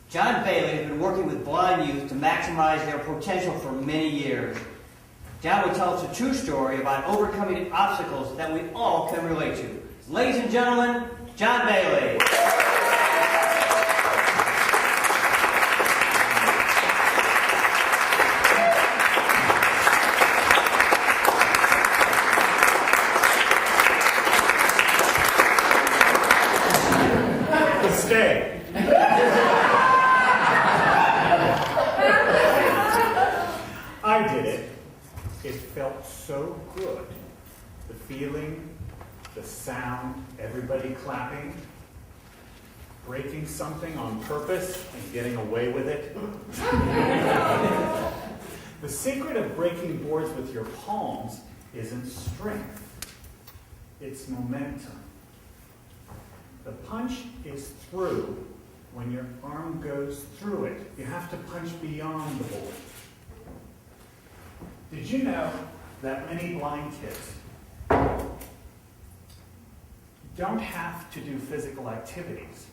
John Bailey has been working with blind youth to maximize their potential for many years. John will tell us a true story about overcoming obstacles that we all can relate to. Ladies and gentlemen, John Bailey. Stay. I did it. It felt so good. The feeling, the sound, everybody clapping, breaking something on purpose and getting away with it. The secret of breaking boards with your palms isn't strength. It's momentum. The punch is through when your arm goes through it. You have to punch beyond the board. Did you know that many blind kids don't have to do physical activities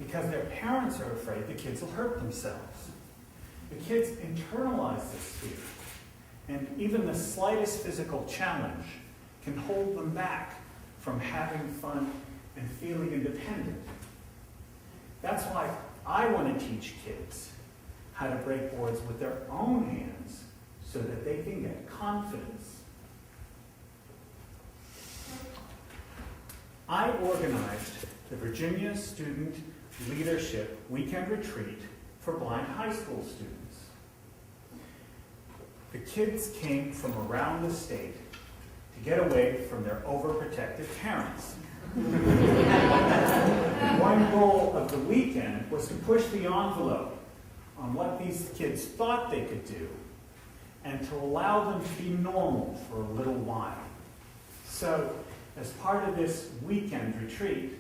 because their parents are afraid the kids will hurt themselves? The kids internalize this fear, and even the slightest physical challenge can hold them back from having fun and feeling independent. That's why I want to teach kids how to break boards with their own hands so that they can get confidence. I organized the Virginia Student Leadership Weekend Retreat for blind high school students. The kids came from around the state to get away from their overprotective parents. One goal of the weekend was to push the envelope on what these kids thought they could do and to allow them to be normal for a little while. So, as part of this weekend retreat,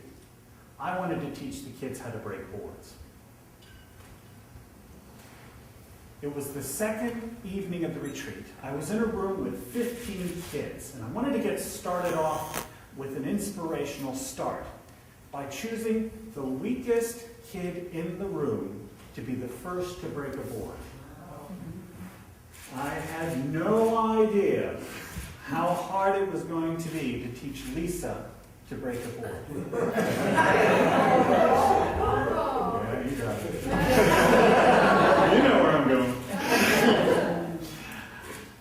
I wanted to teach the kids how to break boards. It was the second evening of the retreat. I was in a room with 15 kids, and I wanted to get started off with an inspirational start by choosing the weakest kid in the room to be the first to break a board. I had no idea how hard it was going to be to teach Lisa to break a board. Yeah, you got it. You know where I'm going.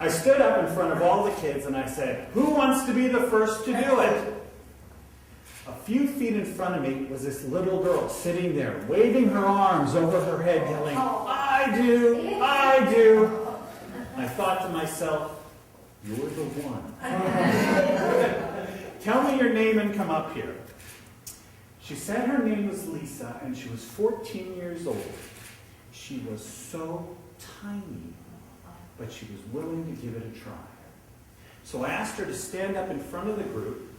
I stood up in front of all the kids and I said, "Who wants to be the first to do it?" A few feet in front of me was this little girl sitting there, waving her arms over her head, yelling, "I do, I do." I thought to myself, "You're the one." "Tell me your name and come up here." She said her name was Lisa and she was 14 years old. She was so tiny, but she was willing to give it a try. So I asked her to stand up in front of the group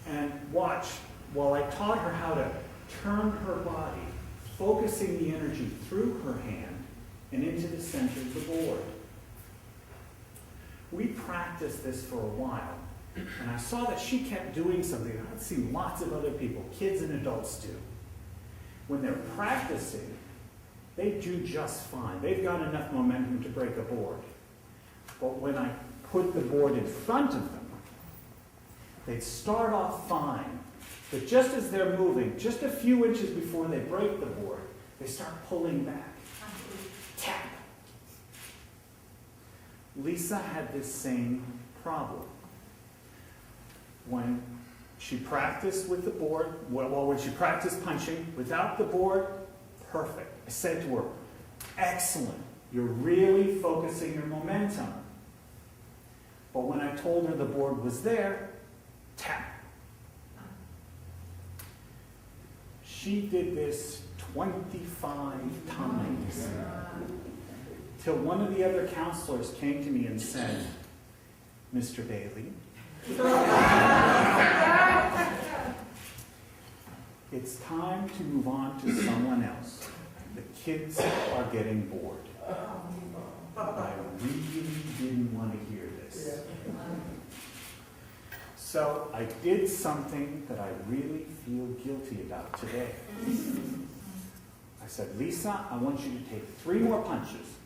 and watch while I taught her how to turn her body, focusing the energy through her hand and into the center of the board. We practiced this for a while, and I saw that she kept doing something that I've seen lots of other people, kids and adults, do. When they're practicing, they do just fine. They've got enough momentum to break a board. But when I put the board in front of them, they'd start off fine. But just as they're moving, just a few inches before they break the board, they start pulling back. Tap. Lisa had this same problem. When she practiced with the board, when she practiced punching without the board, perfect. I said to her, "Excellent. You're really focusing your momentum." But when I told her the board was there, tap. She did this 25 times. Till one of the other counselors came to me and said, "Mr. Bailey, it's time to move on to someone else. The kids are getting bored." I really didn't want to hear this. So I did something that I really feel guilty about today. I said, Lisa, I want you to take 3 more punches.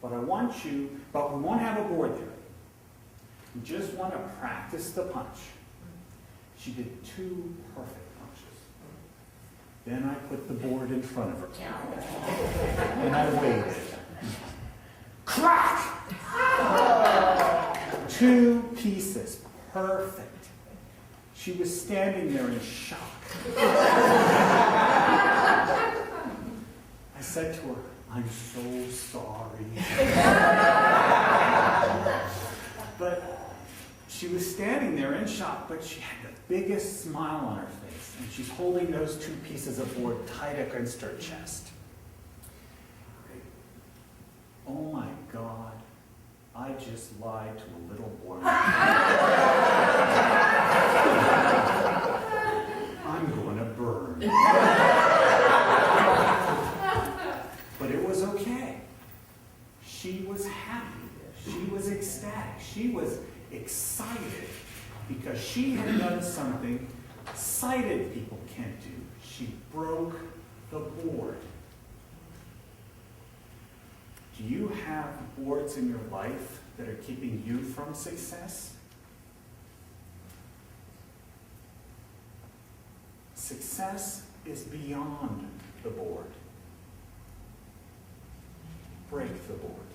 But we won't have a board there. We just want to practice the punch. She did 2 perfect punches. Then I put the board in front of her. And I waited. Crack! 2 pieces. Perfect. She was standing there in shock. I said to her, I'm so sorry. But she was standing there in shock, but she had the biggest smile on her face, and she's holding those 2 pieces of board tight against her chest. Oh my God, I just lied to a little boy. I'm going to burn. But it was okay. She was happy. She was ecstatic. She was excited because she had done something sighted people can't do. She broke the board. Do you have boards in your life that are keeping you from success? Success is beyond the board. Break the board.